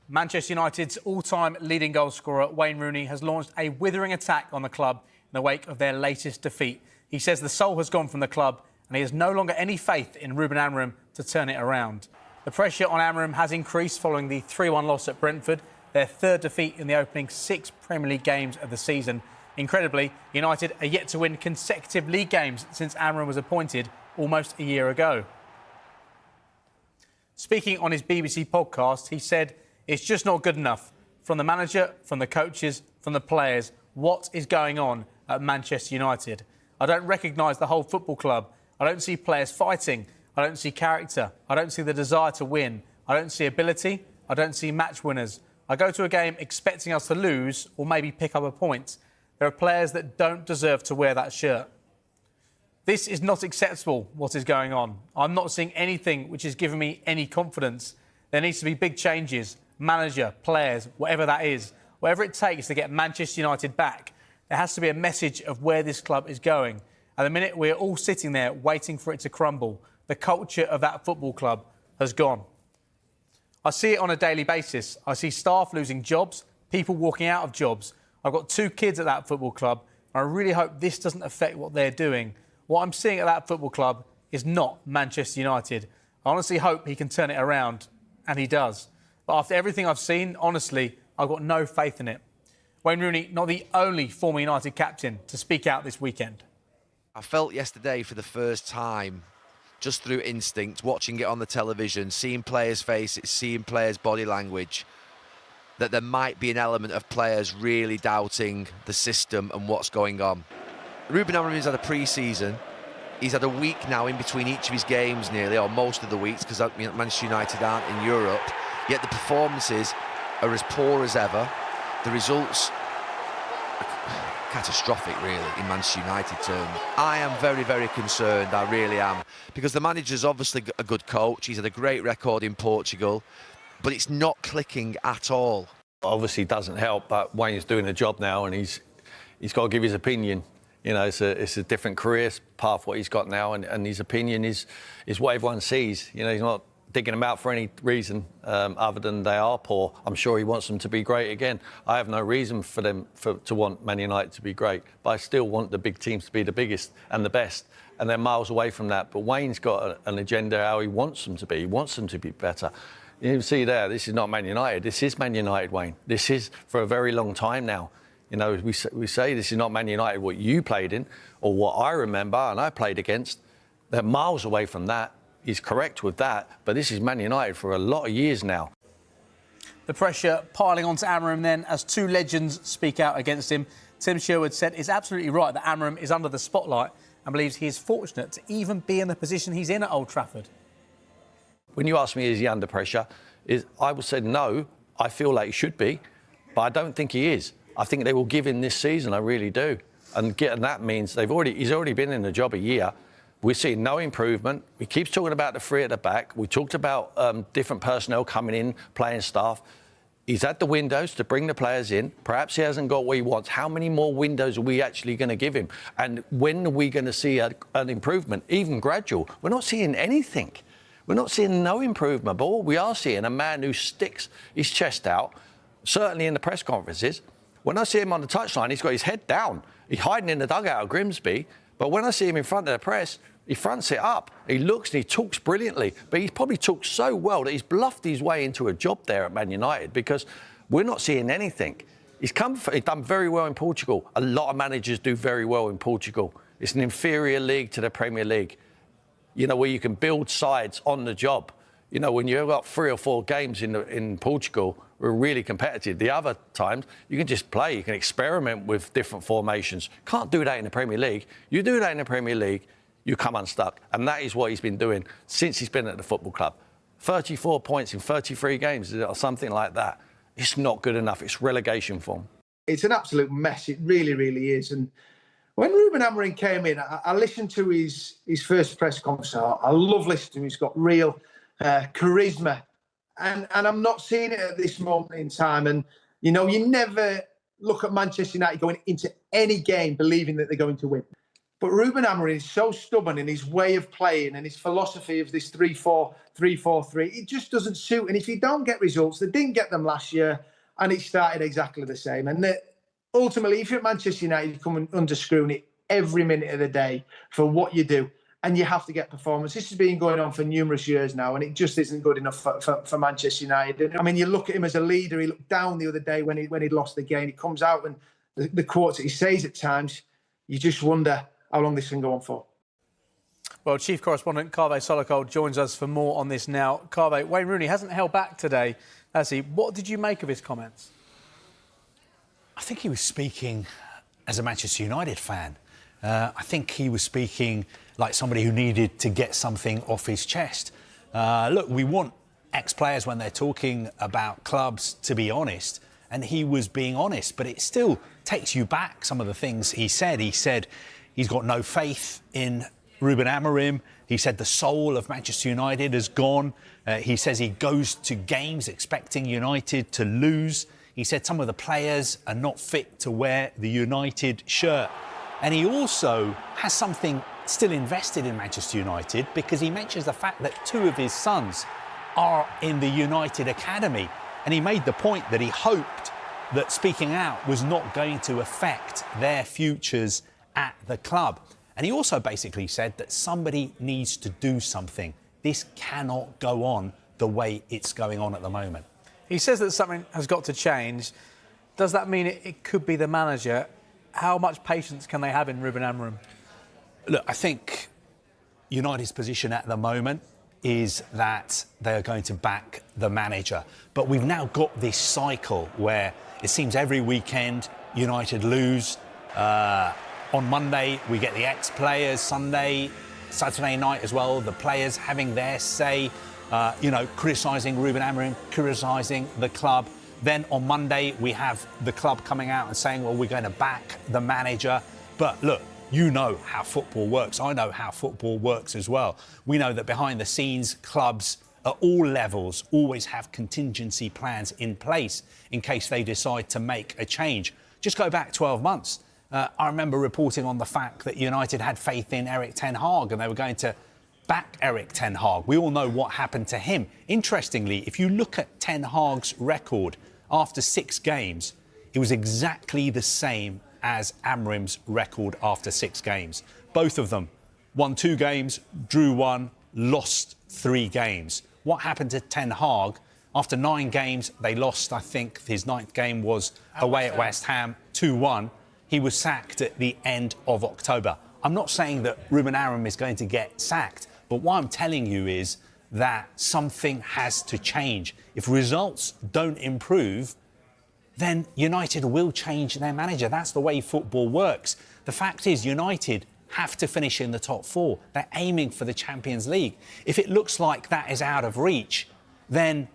Manchester United's all-time leading goal scorer, Wayne Rooney, has launched a withering attack on the club in the wake of their latest defeat. He says the soul has gone from the club and he has no longer any faith in Ruben Amorim to turn it around. The pressure on Amorim has increased following the 3-1 loss at Brentford, their third defeat in the opening 6 Premier League games of the season. Incredibly, United are yet to win consecutive league games since Amorim was appointed almost a year ago. Speaking on his BBC podcast, he said, "It's just not good enough. From the manager, from the coaches, from the players, what is going on at Manchester United? I don't recognise the whole football club. I don't see players fighting. I don't see character. I don't see the desire to win. I don't see ability. I don't see match winners. I go to a game expecting us to lose or maybe pick up a point. There are players that don't deserve to wear that shirt. This is not acceptable, what is going on. I'm not seeing anything which is giving me any confidence. There needs to be big changes. Manager, players, whatever that is. Whatever it takes to get Manchester United back. There has to be a message of where this club is going. At the minute, we're all sitting there waiting for it to crumble. The culture of that football club has gone. I see it on a daily basis. I see staff losing jobs, people walking out of jobs. I've got 2 kids at that football club. And I really hope this doesn't affect what they're doing. What I'm seeing at that football club is not Manchester United. I honestly hope he can turn it around, and he does. But after everything I've seen, honestly, I've got no faith in it." Wayne Rooney, not the only former United captain to speak out this weekend. I felt yesterday for the first time, just through instinct, watching it on the television, seeing players' faces, seeing players' body language, that there might be an element of players really doubting the system and what's going on. Ruben Amorim's had a pre-season. He's had a week now in between each of his games nearly, or most of the weeks, because Manchester United aren't in Europe. Yet the performances are as poor as ever. The results are catastrophic, really, in Manchester United terms. I am very, very concerned, I really am, because the manager's obviously a good coach. He's had a great record in Portugal, but it's not clicking at all. Obviously it doesn't help, but Wayne's doing a job now and he's got to give his opinion. You know, it's a different career path what he's got now, and his opinion is what everyone sees. You know, he's not digging them out for any reason other than they are poor. I'm sure he wants them to be great again. I have no reason for them to want Man United to be great, but I still want the big teams to be the biggest and the best, and they're miles away from that. But Wayne's got an agenda how he wants them to be. He wants them to be better. You can see there, this is not Man United. This is Man United, Wayne. This is for a very long time now. You know, we say this is not Man United what you played in or what I remember and I played against. They're miles away from that. He's correct with that, but this is Man United for a lot of years now. The pressure piling onto Amorim then as 2 legends speak out against him. Tim Sherwood said it's absolutely right that Amorim is under the spotlight and believes he is fortunate to even be in the position he's in at Old Trafford. When you ask me, is he under pressure? I would say no, I feel like he should be, but I don't think he is. I think they will give him this season, I really do. And that means he's already been in the job a year. We're seeing no improvement. He keeps talking about the 3 at the back. We talked about different personnel coming in, playing staff. He's at the windows to bring the players in. Perhaps he hasn't got what he wants. How many more windows are we actually going to give him? And when are we going to see an improvement, even gradual? We're not seeing anything. We're not seeing no improvement. But what we are seeing, a man who sticks his chest out, certainly in the press conferences. When I see him on the touchline, he's got his head down. He's hiding in the dugout at Grimsby. But when I see him in front of the press, he fronts it up. He looks and he talks brilliantly. But he's probably talked so well that he's bluffed his way into a job there at Man United because we're not seeing anything. He's done very well in Portugal. A lot of managers do very well in Portugal. It's an inferior league to the Premier League, you know, where you can build sides on the job. You know, when you've got 3 or 4 games in Portugal, we're really competitive. The other times, you can just play. You can experiment with different formations. Can't do that in the Premier League. You do that in the Premier League, you come unstuck. And that is what he's been doing since he's been at the football club. 34 points in 33 games or something like that. It's not good enough. It's relegation form. It's an absolute mess. It really, really is. And when Ruben Amorim came in, I listened to his first press conference. I love listening to him. He's got real charisma. And I'm not seeing it at this moment in time. And, you know, you never look at Manchester United going into any game believing that they're going to win. But Ruben Amorim is so stubborn in his way of playing and his philosophy of this 3-4-3. It just doesn't suit. And if you don't get results, they didn't get them last year, and it started exactly the same. And ultimately, if you're at Manchester United, you come under scrutiny every minute of the day for what you do, and you have to get performance. This has been going on for numerous years now, and it just isn't good enough for Manchester United. I mean, you look at him as a leader. He looked down the other day when he'd lost the game. He comes out and the quotes that he says at times, you just wonder how long this can go on for. Well, Chief Correspondent Kaveh Solokol joins us for more on this now. Kaveh, Wayne Rooney hasn't held back today, has he? What did you make of his comments? I think he was speaking as a Manchester United fan. I think he was speaking like somebody who needed to get something off his chest. Look, we want ex-players when they're talking about clubs to be honest, and he was being honest, but it still takes you back some of the things he said. He said he's got no faith in Ruben Amorim. He said the soul of Manchester United has gone. He says he goes to games expecting United to lose. He said some of the players are not fit to wear the United shirt. And he also has something still invested in Manchester United, because he mentions the fact that 2 of his sons are in the United Academy. And he made the point that he hoped that speaking out was not going to affect their futures at the club. And he also basically said that somebody needs to do something. This cannot go on the way it's going on at the moment. He says that something has got to change. Does that mean it could be the manager? How much patience can they have in Ruben Amorim? Look, I think United's position at the moment is that they are going to back the manager. But we've now got this cycle where it seems every weekend United lose. On Monday, we get the ex-players. Saturday night as well, the players having their say, criticising Ruben Amorim, criticising the club. Then on Monday, we have the club coming out and saying, well, we're going to back the manager. But look, you know how football works. I know how football works as well. We know that behind the scenes, clubs at all levels always have contingency plans in place in case they decide to make a change. Just go back 12 months. I remember reporting on the fact that United had faith in Erik ten Hag and they were going to back Erik ten Hag. We all know what happened to him. Interestingly, if you look at ten Hag's record after 6 games, it was exactly the same as Amorim's record after 6 games. Both of them won 2 games, drew 1, lost 3 games. What happened to ten Hag? After 9 games, they lost, I think his 9th game was away at West Ham, 2-1. He was sacked at the end of October. I'm not saying that Ruben Amorim is going to get sacked, but what I'm telling you is that something has to change. If results don't improve, then United will change their manager. That's the way football works. The fact is, United have to finish in the top 4. They're aiming for the Champions League. If it looks like that is out of reach, then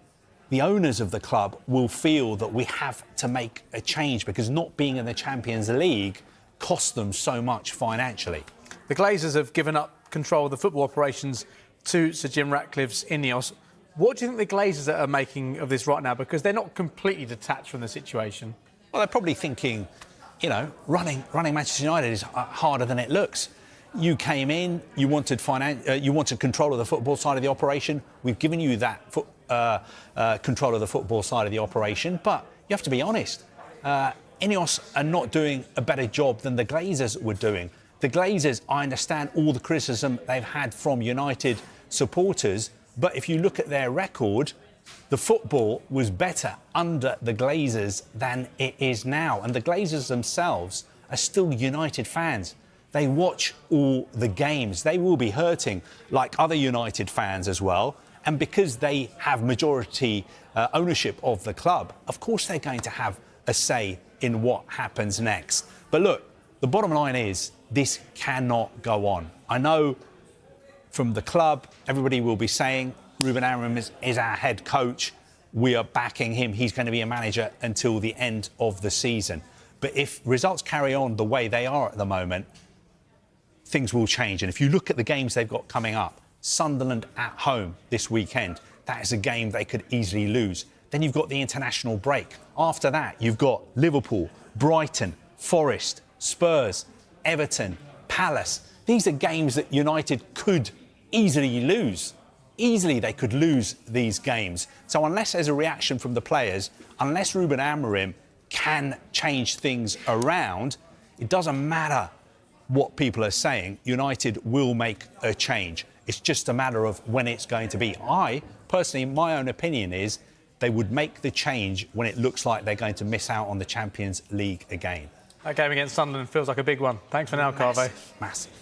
the owners of the club will feel that we have to make a change, because not being in the Champions League costs them so much financially. The Glazers have given up control of the football operations to Sir Jim Ratcliffe's Ineos. What do you think the Glazers are making of this right now? Because they're not completely detached from the situation. Well, they're probably thinking, running Manchester United is harder than it looks. You came in, you wanted control of the football side of the operation. We've given you that control of the football side of the operation, but you have to be honest. Ineos are not doing a better job than the Glazers were doing. The Glazers, I understand all the criticism they've had from United supporters, but if you look at their record, the football was better under the Glazers than it is now. And the Glazers themselves are still United fans. They watch all the games. They will be hurting, like other United fans as well. And because they have majority ownership of the club, of course they're going to have a say in what happens next. But look, the bottom line is this cannot go on. I know from the club, everybody will be saying Ruben Amorim is our head coach. We are backing him. He's going to be a manager until the end of the season. But if results carry on the way they are at the moment, things will change. And if you look at the games they've got coming up, Sunderland at home this weekend, that is a game they could easily lose. Then you've got the international break. After that, you've got Liverpool, Brighton, Forest, Spurs, Everton, Palace. These are games that United could easily lose. Easily they could lose these games. So unless there's a reaction from the players, unless Ruben Amorim can change things around, it doesn't matter what people are saying, United will make a change. It's just a matter of when it's going to be. Personally, my own opinion is they would make the change when it looks like they're going to miss out on the Champions League again. That game against Sunderland feels like a big one. Thanks for now, Carve. Massive.